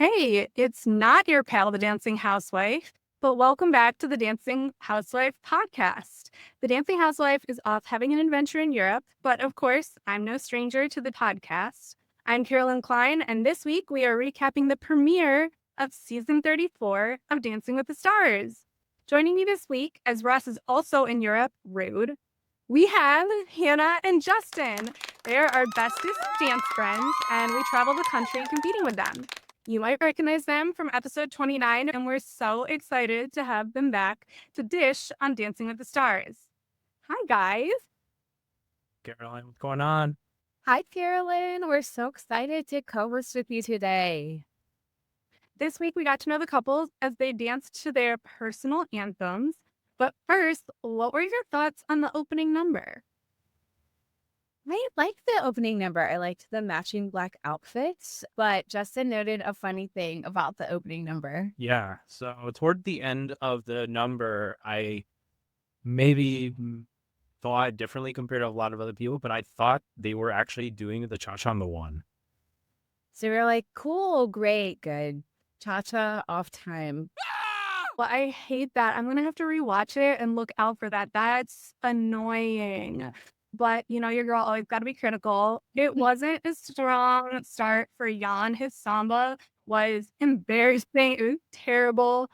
Hey, it's not your pal, the Dancing Housewife, but welcome back to the Dancing Housewife podcast. The Dancing Housewife is off having an adventure in Europe, but of course, I'm no stranger to the podcast. I'm Carolyn Cline, and this week we are recapping the premiere of season 34 of Dancing with the Stars. Joining me this week, as Ross is also in Europe, rude, we have Hannah and Justin. They are our bestest dance friends, and we travel the country competing with them. You might recognize them from episode 29, and we're so excited to have them back to dish on Dancing with the Stars. Hi, guys. Caroline, what's going on? Hi, Carolyn. We're so excited to co-host with you today. This week, we got to know the couples as they danced to their personal anthems. But first, what were your thoughts on the opening number? I liked the opening number. I liked the matching black outfits, but Justin noted a funny thing about the opening number. Yeah, so toward the end of the number, I maybe thought differently compared to a lot of other people, but I thought they were actually doing the cha-cha on the one. So we were like, cool, great, good. Cha-cha off time. Well, I hate that. I'm going to have to rewatch it and look out for that. That's annoying. But, you know, your girl always got to be critical. It wasn't a strong start for Jan. His samba was embarrassing. It was terrible.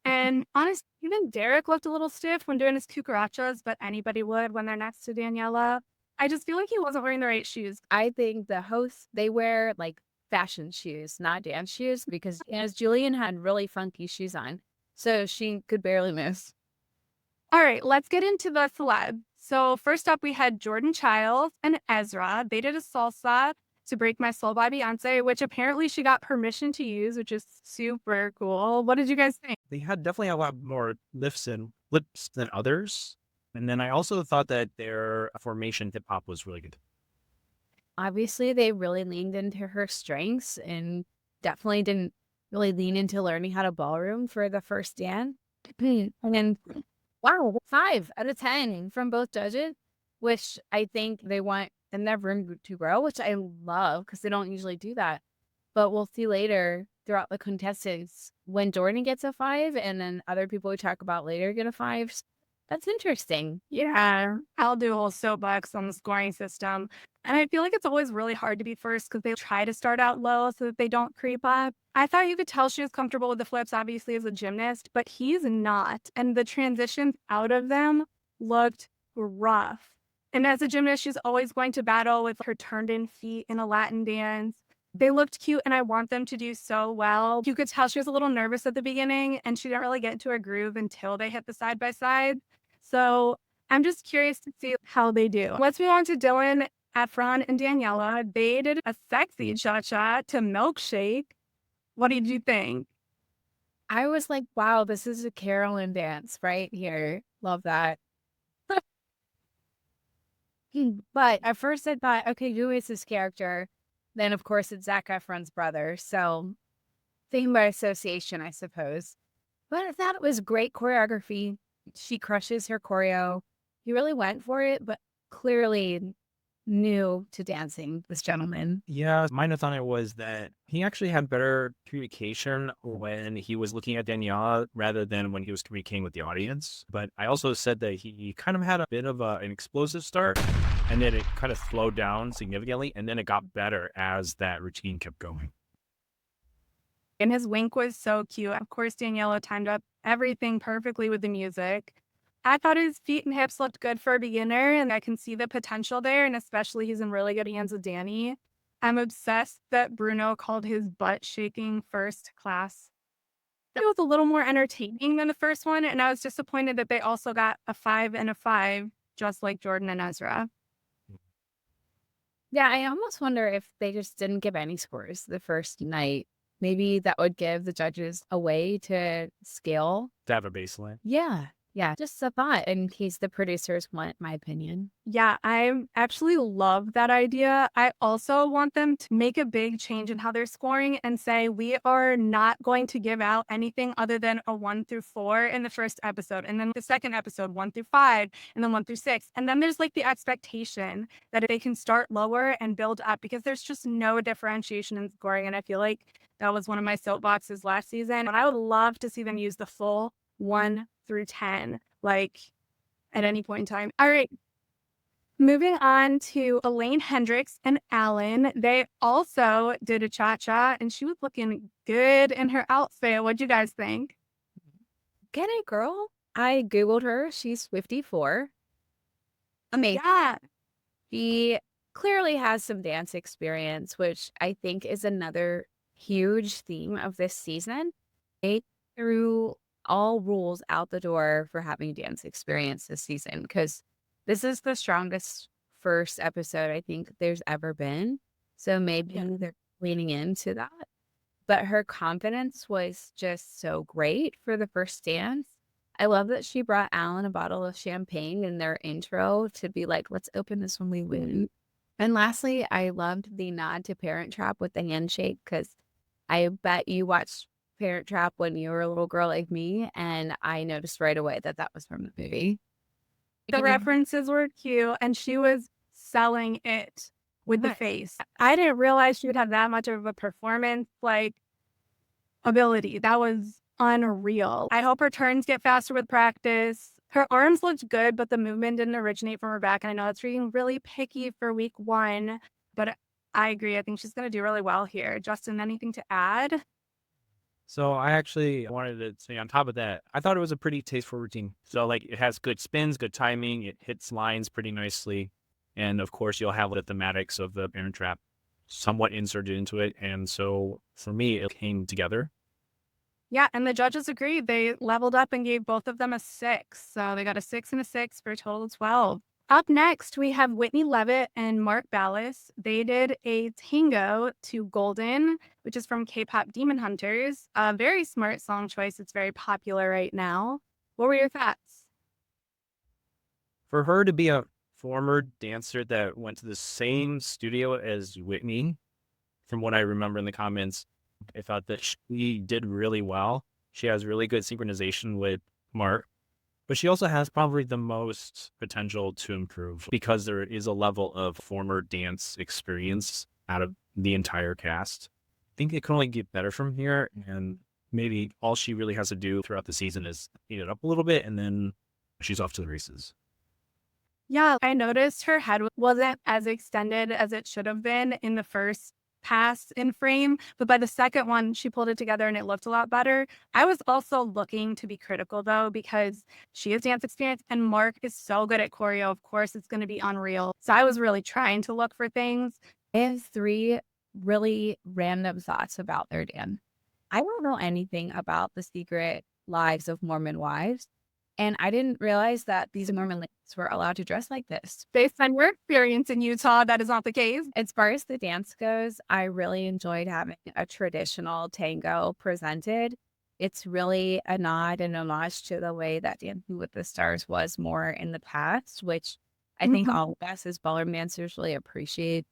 And honestly, even Derek looked a little stiff when doing his cucarachas, but anybody would when they're next to Daniella. I just feel like he wasn't wearing the right shoes. I think the hosts, they wear like fashion shoes, not dance shoes, because as Julian had really funky shoes on, so she could barely miss. All right, let's get into the celeb. So first up, we had Jordan Chiles and Ezra. They did a salsa to Break My Soul by Beyonce, which apparently she got permission to use, which is super cool. What did you guys think? They had definitely a lot more lifts and flips than others. And then I also thought that their formation hip-hop was really good. Obviously, they really leaned into her strengths and definitely didn't really lean into learning how to ballroom for the first dance. And then, wow, 5 out of 10 from both judges, which I think they want in their room to grow, which I love because they don't usually do that. But we'll see later throughout the contestants when Jordan gets a 5 and then other people we talk about later get a 5. That's interesting. Yeah, I'll do a whole soapbox on the scoring system. And I feel like it's always really hard to be first because they try to start out low so that they don't creep up. I thought you could tell she was comfortable with the flips, obviously, as a gymnast, but he's not. And the transitions out of them looked rough. And as a gymnast, she's always going to battle with her turned in feet in a Latin dance. They looked cute, and I want them to do so well. You could tell she was a little nervous at the beginning, and she didn't really get into her groove until they hit the side-by-side. So I'm just curious to see how they do. Let's move on to Dylan, Efron, and Daniella. They did a sexy cha-cha to Milkshake. What did you think? I was like, wow, this is a Carolyn dance right here. Love that. But at first I thought, okay, who is this character? Then, of course, it's Zac Efron's brother. So, thing by association, I suppose. But I thought it was great choreography. She crushes her choreo. He really went for it, but clearly new to dancing, this gentleman. Yeah, my notes on it was that he actually had better communication when he was looking at Danielle rather than when he was communicating with the audience. But I also said that he kind of had a bit of an explosive start, and then it kind of slowed down significantly, and then it got better as that routine kept going. And his wink was so cute. Of course, Daniela timed up everything perfectly with the music. I thought his feet and hips looked good for a beginner, and I can see the potential there, and especially he's in really good hands with Danny. I'm obsessed that Bruno called his butt shaking first class. It was a little more entertaining than the first one, and I was disappointed that they also got a 5 and a 5, just like Jordan and Ezra. Yeah, I almost wonder if they just didn't give any scores the first night. Maybe that would give the judges a way to scale. To have a baseline. Yeah, just a thought in case the producers want my opinion. Yeah, I actually love that idea. I also want them to make a big change in how they're scoring and say, we are not going to give out anything other than a 1 through 4 in the first episode. And then the second episode, 1 through 5, and then 1 through 6. And then there's like the expectation that they can start lower and build up because there's just no differentiation in scoring. And I feel like That was one of my soapboxes last season. And I would love to see them use the full 1 through 10, like at any point in time. All right. Moving on to Elaine, Hendricks, and Alan. They also did a cha-cha, and she was looking good in her outfit. What'd you guys think? Get it, girl. I Googled her. She's 54. Amazing. Yeah. She clearly has some dance experience, which I think is another huge theme of this season. They threw all rules out the door for having dance experience this season because this is the strongest first episode I think there's ever been. So maybe they're leaning into that. But her confidence was just so great for the first dance. I love that she brought Alan a bottle of champagne in their intro to be like, let's open this when we win. And lastly, I loved the nod to Parent Trap with the handshake because I bet you watched Parent Trap when you were a little girl like me, and I noticed right away that that was from the movie. The references were cute, and she was selling it with the face. I didn't realize she would have that much of a performance like ability. That was unreal. I hope her turns get faster with practice. Her arms looked good, but the movement didn't originate from her back. And I know it's being really picky for week 1, but I agree. I think she's going to do really well here. Justin, anything to add? So I actually wanted to say on top of that, I thought it was a pretty tasteful routine. So like it has good spins, good timing. It hits lines pretty nicely. And of course you'll have the thematics of the Parent Trap somewhat inserted into it. And so for me, it came together. Yeah, and the judges agreed. They leveled up and gave both of them a 6. So they got a 6 and a 6 for a total of 12. Up next, we have Whitney Levitt and Mark Ballas. They did a Tango to Golden, which is from K-pop Demon Hunters. A very smart song choice. It's very popular right now. What were your thoughts? For her to be a former dancer that went to the same studio as Whitney, from what I remember in the comments, I thought that she did really well. She has really good synchronization with Mark, but she also has probably the most potential to improve because there is a level of former dance experience out of the entire cast. I think it can only get better from here, and maybe all she really has to do throughout the season is eat it up a little bit, and then she's off to the races. Yeah, I noticed her head wasn't as extended as it should have been in the first pass in frame, but by the second one, she pulled it together and it looked a lot better. I was also looking to be critical though, because she has dance experience and Mark is so good at choreo. Of course, it's going to be unreal. So I was really trying to look for things. I have 3 really random thoughts about their dance. I don't know anything about the secret lives of Mormon wives. And I didn't realize that these Mormon ladies were allowed to dress like this. Based on your experience in Utah, that is not the case. As far as the dance goes, I really enjoyed having a traditional tango presented. It's really a nod and homage to the way that Dancing with the Stars was more in the past, which I think all of us as ballroom dancers really appreciate.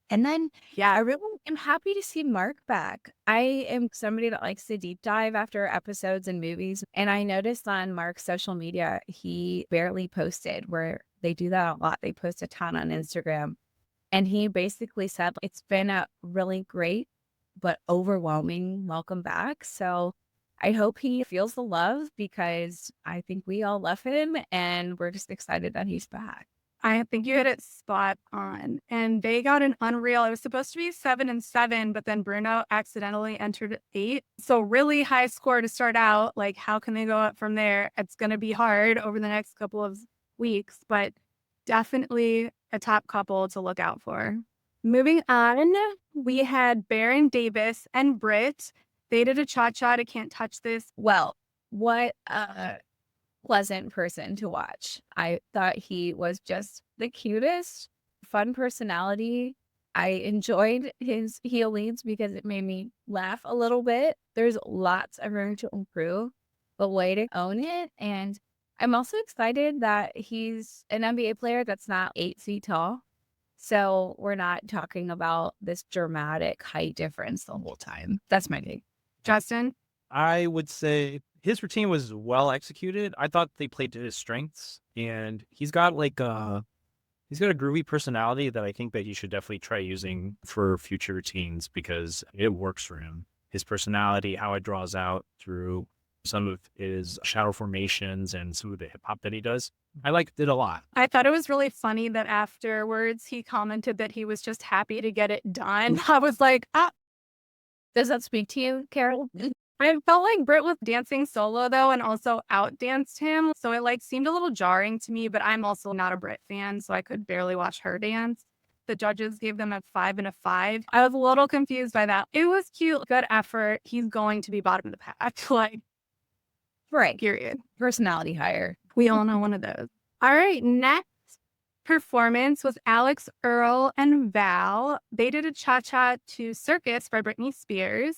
And then, I really am happy to see Mark back. I am somebody that likes to deep dive after episodes and movies. And I noticed on Mark's social media, he barely posted, where they do that a lot. They post a ton on Instagram. And he basically said, it's been a really great but overwhelming welcome back. So I hope he feels the love because I think we all love him and we're just excited that he's back. I think you hit it spot on. And they got an unreal, it was supposed to be 7 and 7, but then Bruno accidentally entered 8. So really high score to start out. Like, how can they go up from there? It's going to be hard over the next couple of weeks, but definitely a top couple to look out for. Moving on, we had Baron Davis and Britt. They did a cha-cha to Can't Touch This. Well, what a pleasant person to watch. I thought he was just the cutest, fun personality. I enjoyed his heel leads because it made me laugh a little bit. There's lots of room to improve, but way to own it. And I'm also excited that he's an NBA player that's not 8 feet tall. So we're not talking about this dramatic height difference the whole time. That's my take. Justin? I would say his routine was well executed. I thought they played to his strengths, and he's got He's got a groovy personality that I think that he should definitely try using for future routines because it works for him. His personality, how it draws out through some of his shadow formations and some of the hip hop that he does. I liked it a lot. I thought it was really funny that afterwards he commented that he was just happy to get it done. I was like, Does that speak to you, Carol? I felt like Britt was dancing solo though and also outdanced him. So it like seemed a little jarring to me, but I'm also not a Britt fan, so I could barely watch her dance. The judges gave them a 5 and a 5. I was a little confused by that. It was cute, good effort. He's going to be bottom of the pack, like, Right. period. Personality higher. We all know one of those. All right, next performance was Alex, Earl, and Val. They did a cha-cha to Circus by Britney Spears.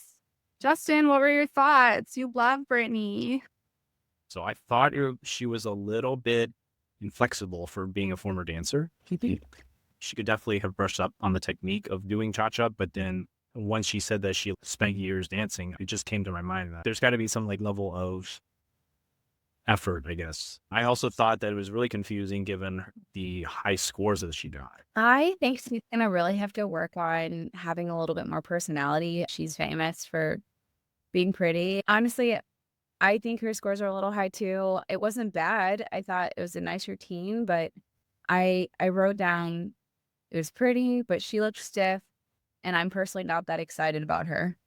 Justin, what were your thoughts? You love Britney. So I thought she was a little bit inflexible for being a former dancer. She could definitely have brushed up on the technique of doing cha-cha, but then once she said that she spent years dancing, it just came to my mind that there's got to be some like level of effort, I guess. I also thought that it was really confusing given the high scores that she got. I think she's gonna really have to work on having a little bit more personality. She's famous for being pretty. Honestly, I think her scores are a little high too. It wasn't bad. I thought it was a nice routine, but I wrote down it was pretty, but she looked stiff, and I'm personally not that excited about her.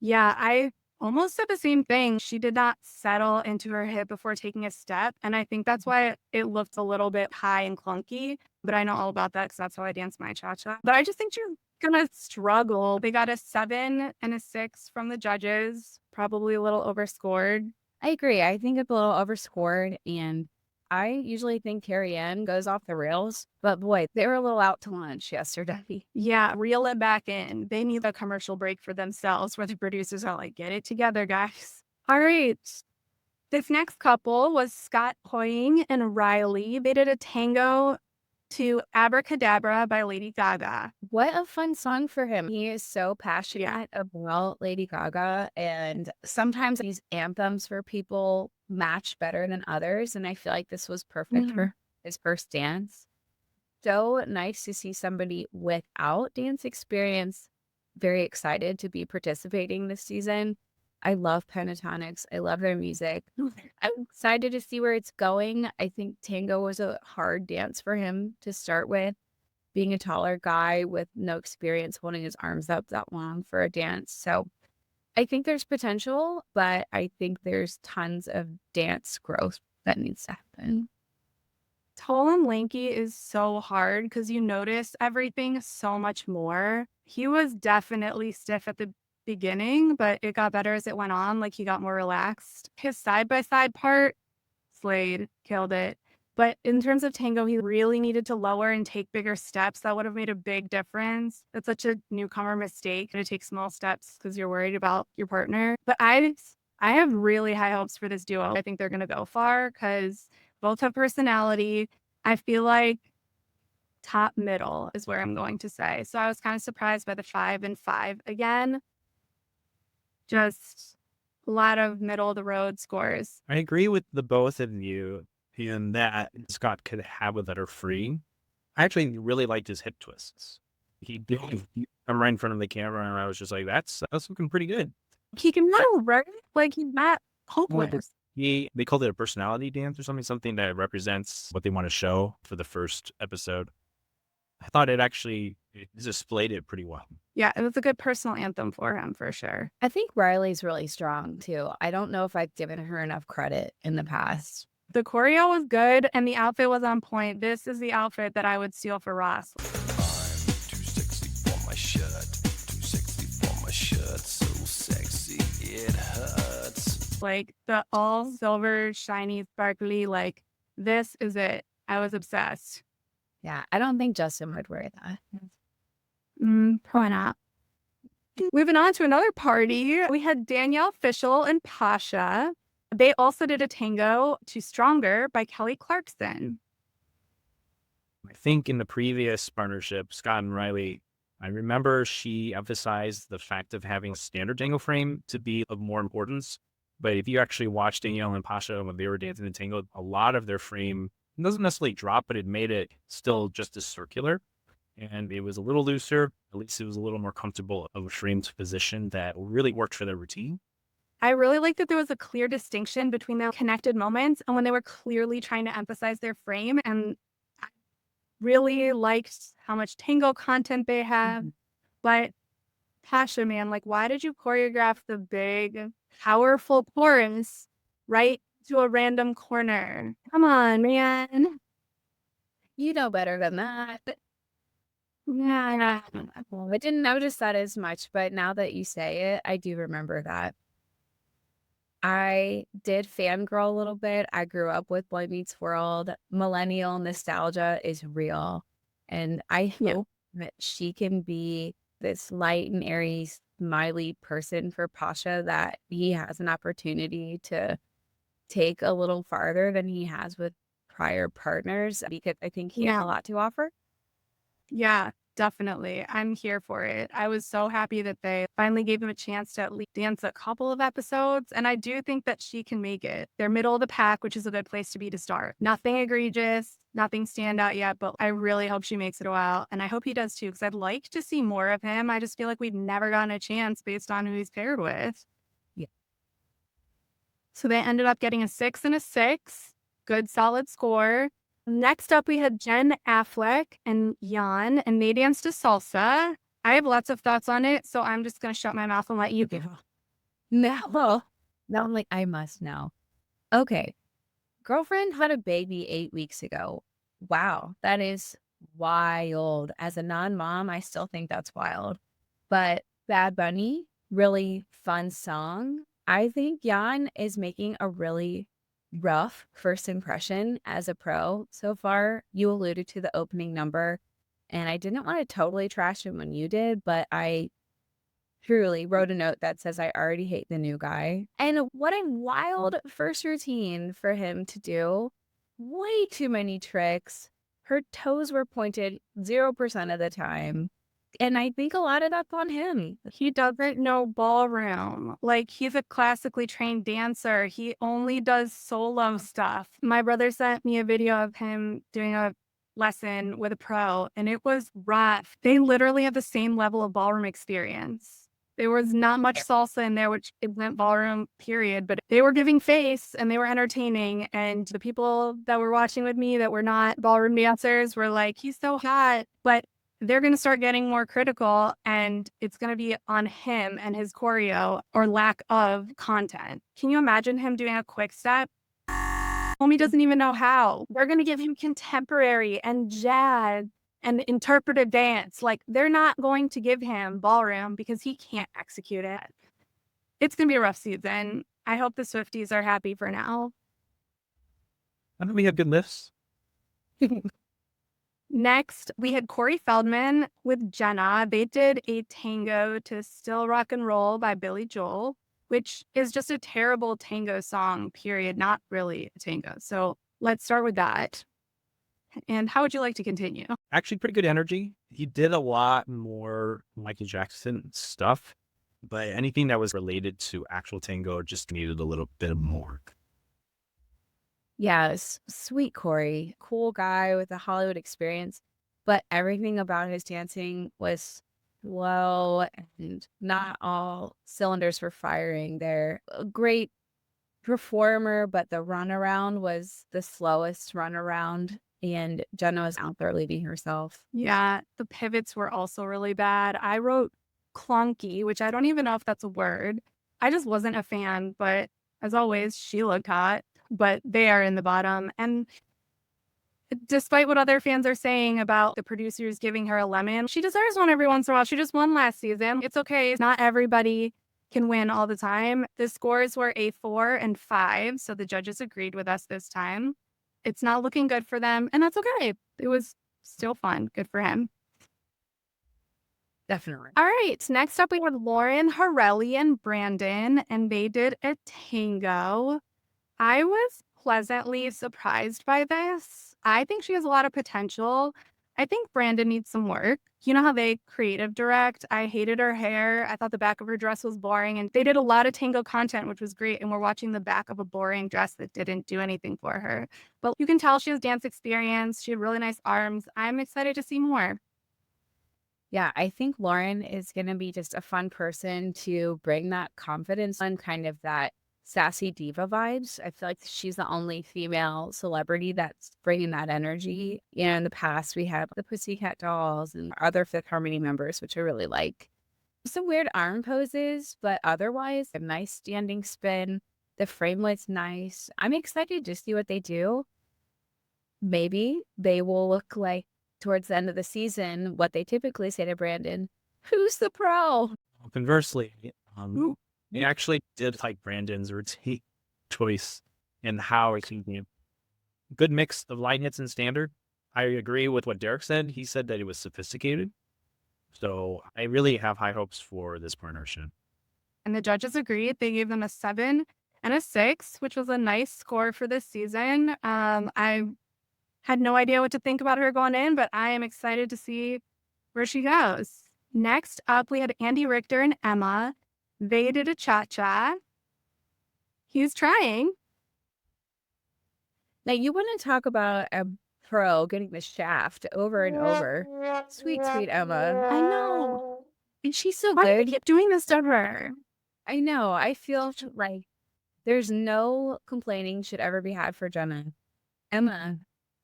Yeah, I almost said the same thing. She did not settle into her hip before taking a step. And I think that's why it looked a little bit high and clunky. But I know all about that because that's how I dance my cha-cha. But I just think she's going to struggle. They got a 7 and a 6 from the judges, probably a little overscored. I agree. I think it's a little overscored, and I usually think Carrie Ann goes off the rails, but boy, they were a little out to lunch yesterday. Yeah, reel it back in. They need a commercial break for themselves where the producers are like, get it together, guys. All right. This next couple was Scott Hoing and Riley. They did a tango to Abracadabra by Lady Gaga. What a fun song for him. He is so passionate about Lady Gaga, and sometimes these anthems for people match better than others, and I feel like this was perfect for his first dance. So nice to see somebody without dance experience very excited to be participating this season. I love Pentatonics. I love their music. I'm excited to see where it's going. I think tango was a hard dance for him to start with, being a taller guy with no experience holding his arms up that long for a dance. So I think there's potential, but I think there's tons of dance growth that needs to happen. Tall and lanky is so hard because you notice everything so much more. He was definitely stiff at the beginning, but it got better as it went on. Like he got more relaxed. His side-by-side part, slayed, killed it. But in terms of tango, he really needed to lower and take bigger steps. That would have made a big difference. It's such a newcomer mistake to take small steps because you're worried about your partner. But I have really high hopes for this duo. I think they're going to go far because both have personality. I feel like top middle is where I'm going to say. So I was kind of surprised by the 5 and 5 again. Just a lot of middle of the road scores. I agree with the both of you in that Scott could have a better free. I actually really liked his hip twists. I'm right in front of the camera and I was just like, that's looking pretty good. He can move, right? Like he's not hopeless. They called it a personality dance or something that represents what they want to show for the first episode. I thought it displayed it pretty well. Yeah, it was a good personal anthem for him, for sure. I think Riley's really strong too. I don't know if I've given her enough credit in the past. The choreo was good and the outfit was on point. This is the outfit that I would steal for Ross. I'm too sexy for my shirt. Too sexy for my shirt. So sexy it hurts. Like the all silver, shiny, sparkly, like this is it. I was obsessed. Yeah, I don't think Justin would wear that. Probably not. Moving on to another party, we had Danielle Fishel and Pasha. They also did a tango to Stronger by Kelly Clarkson. I think in the previous partnership, Scott and Riley, I remember she emphasized the fact of having a standard tango frame to be of more importance. But if you actually watch Danielle and Pasha when they were dancing the tango, a lot of their frame doesn't necessarily drop, but it made it still just as circular. And it was a little looser. At least it was a little more comfortable of a framed position that really worked for their routine. I really like that there was a clear distinction between the connected moments and when they were clearly trying to emphasize their frame. And I really liked how much tango content they have. But Pasha, man, like, why did you choreograph the big, powerful chorus right to a random corner? Come on, man. You know better than that. Yeah. Well, I didn't notice that as much, but now that you say it, I do remember that. I did fangirl a little bit. I grew up with Boy Meets World. Millennial nostalgia is real. And I Yeah. hope that she can be this light and airy, smiley person for Pasha that he has an opportunity to take a little farther than he has with prior partners, because I think he has Yeah. a lot to offer. Yeah, definitely. I'm here for it. I was so happy that they finally gave him a chance to at least dance a couple of episodes. And I do think that she can make it. They're middle of the pack, which is a good place to be to start. Nothing egregious, nothing standout yet, but I really hope she makes it a while. And I hope he does too, because I'd like to see more of him. I just feel like we've never gotten a chance based on who he's paired with. Yeah. So they ended up getting a 6 and a 6. Good, solid score. Next up, we had Jen Affleck and Jan, and they danced to Salsa. I have lots of thoughts on it, so I'm just going to shut my mouth and let you go. No. Now I'm like, I must know. Okay. Girlfriend had a baby 8 weeks ago. Wow. That is wild. As a non-mom, I still think that's wild. But Bad Bunny, really fun song. I think Jan is making a really rough first impression as a pro so far. You alluded to the opening number, and I didn't want to totally trash him when you did, but I truly wrote a note that says I already hate the new guy. And what a wild first routine for him to do. Way too many tricks. Her toes were pointed 0% of the time. And I think a lot of that's on him. He doesn't know ballroom. Like, he's a classically trained dancer. He only does solo stuff. My brother sent me a video of him doing a lesson with a pro, and it was rough. They literally have the same level of ballroom experience. There was not much salsa in there, which it went ballroom, period. But they were giving face and they were entertaining. And the people that were watching with me that were not ballroom dancers were like, he's so hot. But they're going to start getting more critical, and it's going to be on him and his choreo or lack of content. Can you imagine him doing a quick step? Homie doesn't even know how. They're going to give him contemporary and jazz and interpretive dance. Like, they're not going to give him ballroom because he can't execute it. It's going to be a rough season. I hope the Swifties are happy for now. I know we had good lifts. Next, we had Corey Feldman with Jenna. They did a tango to Still Rock and Roll by Billy Joel, which is just a terrible tango song, period. Not really a tango. So let's start with that. And how would you like to continue? Actually, pretty good energy. He did a lot more Michael Jackson stuff, but anything that was related to actual tango just needed a little bit more. Yes, sweet Corey, cool guy with a Hollywood experience, but everything about his dancing was slow and not all cylinders were firing there. A great performer, but the runaround was the slowest runaround, and Jenna was out there leading herself. Yeah, the pivots were also really bad. I wrote clunky, which I don't even know if that's a word. I just wasn't a fan, but as always, she looked hot. But they are in the bottom. And despite what other fans are saying about the producers giving her a lemon, she deserves one every once in a while. She just won last season. It's okay. Not everybody can win all the time. The scores were a 4 and 5. So the judges agreed with us this time. It's not looking good for them. And that's okay. It was still fun. Good for him. Definitely. All right. Next up, we had Lauren, Harre, and Brandon, and they did a tango. I was pleasantly surprised by this. I think she has a lot of potential. I think Brandon needs some work. You know how they creative direct? I hated her hair. I thought the back of her dress was boring. And they did a lot of Tango content, which was great. And we're watching the back of a boring dress that didn't do anything for her. But you can tell she has dance experience. She had really nice arms. I'm excited to see more. Yeah, I think Lauren is going to be just a fun person to bring that confidence and kind of that sassy diva vibes. I feel like she's the only female celebrity that's bringing that energy. You know, in the past, we had the Pussycat Dolls and other Fifth Harmony members, which I really like. Some weird arm poses, but otherwise, a nice standing spin. The framelight's nice. I'm excited to see what they do. Maybe they will look like, towards the end of the season, what they typically say to Brandon, who's the pro? Conversely, I actually did like Brandon's routine choice and how it can be a good mix of light hits and standard. I agree with what Derek said. He said that it was sophisticated. So I really have high hopes for this partnership. And the judges agreed. They gave them a 7 and a 6, which was a nice score for this season. I had no idea what to think about her going in, but I am excited to see where she goes. Next up, we had Andy Richter and Emma. They did a cha-cha. He was trying. Now, you want to talk about a pro getting the shaft over and over. Sweet, sweet Emma. I know. And she's so Why do good. they keep doing this to her? I know. I feel like there's no complaining should ever be had for Jenna. Emma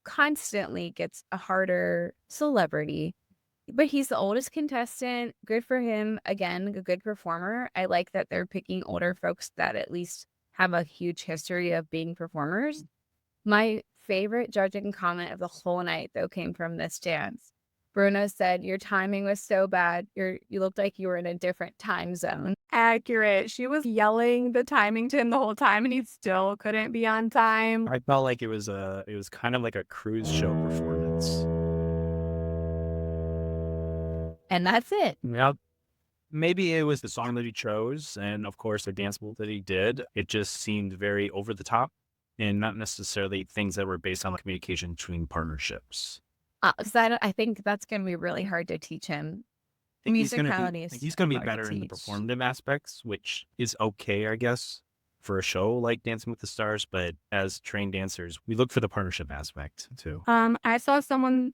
constantly gets a harder celebrity, but he's the oldest contestant. Good for him. Again, a good performer. I like that they're picking older folks that at least have a huge history of being performers. My favorite judging comment of the whole night, though, came from this dance. Bruno said, your timing was so bad. You looked like you were in a different time zone. Accurate. She was yelling the timing to him the whole time, and he still couldn't be on time. I felt like it was kind of like a cruise show performance. And that's it. Yeah. Maybe it was the song that he chose, and of course the dance move that he did. It just seemed very over the top and not necessarily things that were based on the communication between partnerships. I think that's going to be really hard to teach him. He's going Musicality to be hard to better in the teach. performative aspects, which is okay, I guess, for a show like Dancing with the Stars. But as trained dancers, we look for the partnership aspect too. I saw someone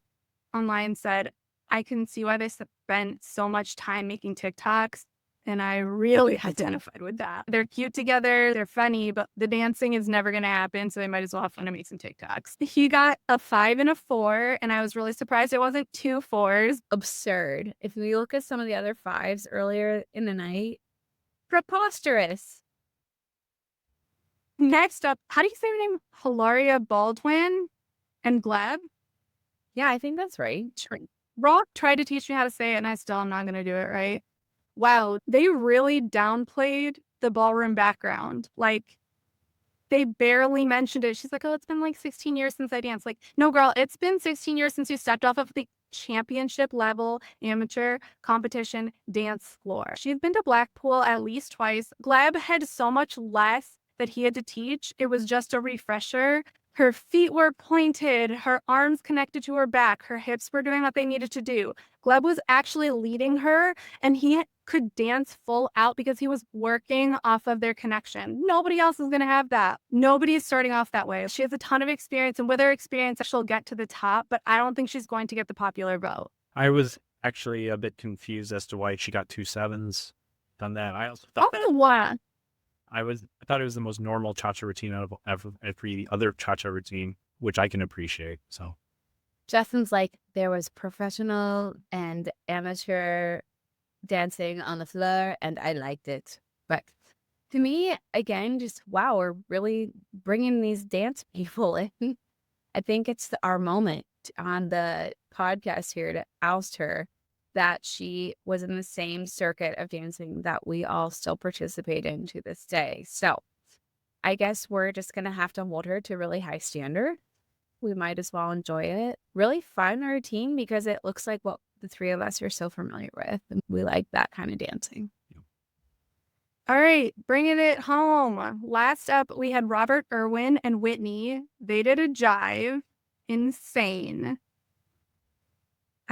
online said, I can see why they spent so much time making TikToks. And I really identified with that. They're cute together. They're funny, but the dancing is never going to happen. So they might as well have fun and make some TikToks. He got a 5 and a 4. And I was really surprised it wasn't 2 4s. Absurd. If we look at some of the other 5s earlier in the night, preposterous. Next up, how do you say her name? Hilaria Baldwin and Gleb? Yeah, I think that's right. Rock tried to teach me how to say it, and I still am not going to do it right. Wow, they really downplayed the ballroom background. Like, they barely mentioned it. She's like, oh, it's been like 16 years since I danced. Like, no, girl, it's been 16 years since you stepped off of the championship level amateur competition dance floor. She's been to Blackpool at least twice. Gleb had so much less that he had to teach. It was just a refresher. Her feet were pointed, her arms connected to her back, her hips were doing what they needed to do. Gleb was actually leading her, and he could dance full out because he was working off of their connection. Nobody else is going to have that. Nobody is starting off that way. She has a ton of experience, and with her experience, she'll get to the top, but I don't think she's going to get the popular vote. I was actually a bit confused as to why she got 2 7s on that. I also thought What? I thought it was the most normal cha-cha routine out of every other cha-cha routine, which I can appreciate. So Justin's like, there was professional and amateur dancing on the floor, and I liked it. But to me, again, just wow, we're really bringing these dance people in. I think it's our moment on the podcast here to oust her that she was in the same circuit of dancing that we all still participate in to this day. So I guess we're just going to have to hold her to a really high standard. We might as well enjoy it. Really fun routine because it looks like what the three of us are so familiar with. And we like that kind of dancing. All right, bringing it home. Last up, we had Robert Irwin and Whitney. They did a jive. Insane.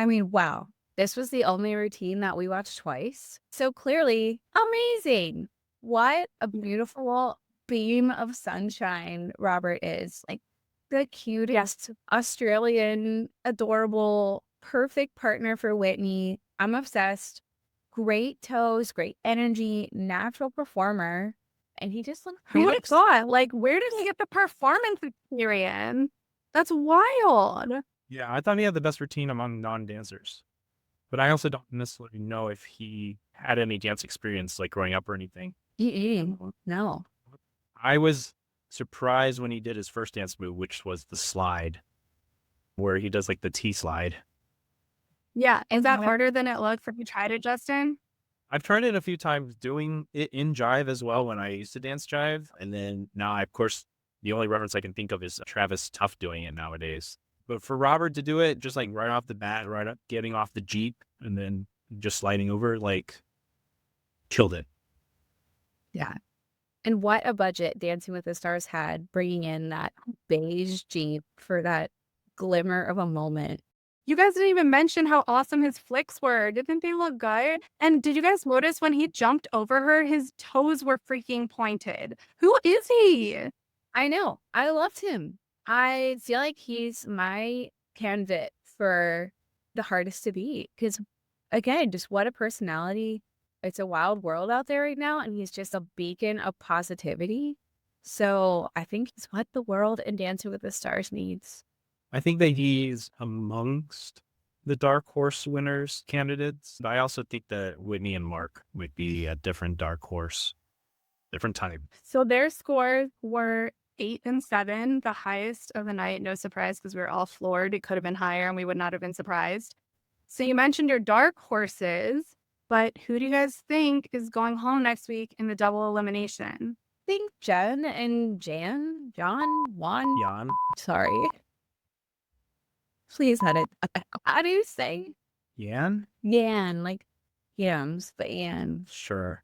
I mean, wow. This was the only routine that we watched twice. So clearly, amazing. What a beautiful beam of sunshine Robert is. Like the cutest Australian, adorable, perfect partner for Whitney. I'm obsessed. Great toes, great energy, natural performer. And he just looks Who would have thought? Like, where did he get the performance experience? That's wild. Yeah, I thought he had the best routine among non-dancers. But I also don't necessarily know if he had any dance experience like growing up or anything. No. I was surprised when he did his first dance move, which was the slide, where he does like the T slide. Yeah. Is that harder than it looks? Have you tried it, Justin? I've tried it a few times doing it in Jive as well when I used to dance Jive. And then now, of course, the only reference I can think of is Travis Tuff doing it nowadays. But for Robert to do it, just like right off the bat, right up, getting off the Jeep and then just sliding over, like, killed it. Yeah. And what a budget Dancing with the Stars had, bringing in that beige Jeep for that glimmer of a moment. You guys didn't even mention how awesome his flicks were. Didn't they look good? And did you guys notice when he jumped over her, his toes were freaking pointed? Who is he? I know. I loved him. I feel like he's my candidate for the hardest to beat because, again, just what a personality. It's a wild world out there right now, and he's just a beacon of positivity. So I think he's what the world and Dancing with the Stars needs. I think that he's amongst the dark horse winners candidates. But I also think that Whitney and Mark would be a different dark horse, different type. So their scores were 8 and 7, the highest of the night. No surprise because we were all floored. It could have been higher and we would not have been surprised. So you mentioned your dark horses, but who do you guys think is going home next week in the double elimination? I think Jen and Juan. Sorry. Please edit. How do you say? Yan? Yan, like yams, but Yan. Sure.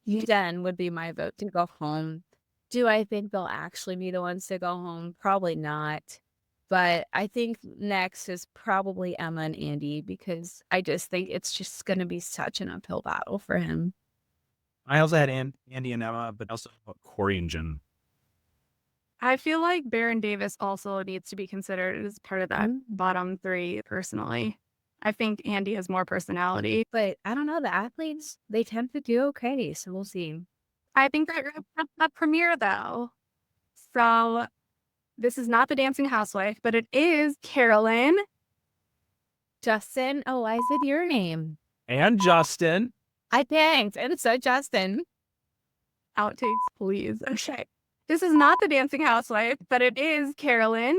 Jen would be my vote to go home. Do I think they'll actually be the ones to go home? Probably not. But I think next is probably Emma and Andy because I just think it's just going to be such an uphill battle for him. I also had Andy and Emma, but also Corey and Jen. I feel like Baron Davis also needs to be considered as part of that bottom 3 personally. I think Andy has more personality. But I don't know. The athletes, they tend to do okay. So we'll see. I think that a premiere though. So this is not the Dancing Housewife, but it is Carolyn. Justin. Oh, why is it your name? And Justin. I thanked. And so Justin. Outtakes, please. Okay. This is not the Dancing Housewife, but it is Carolyn.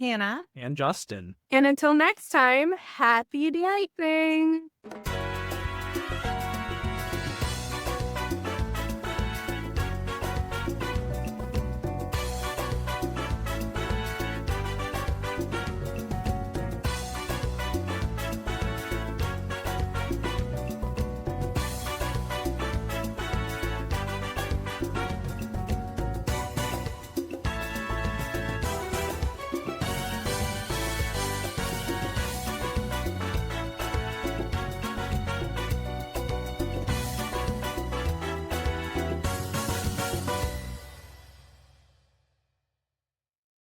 Hannah. And Justin. And until next time, happy dancing.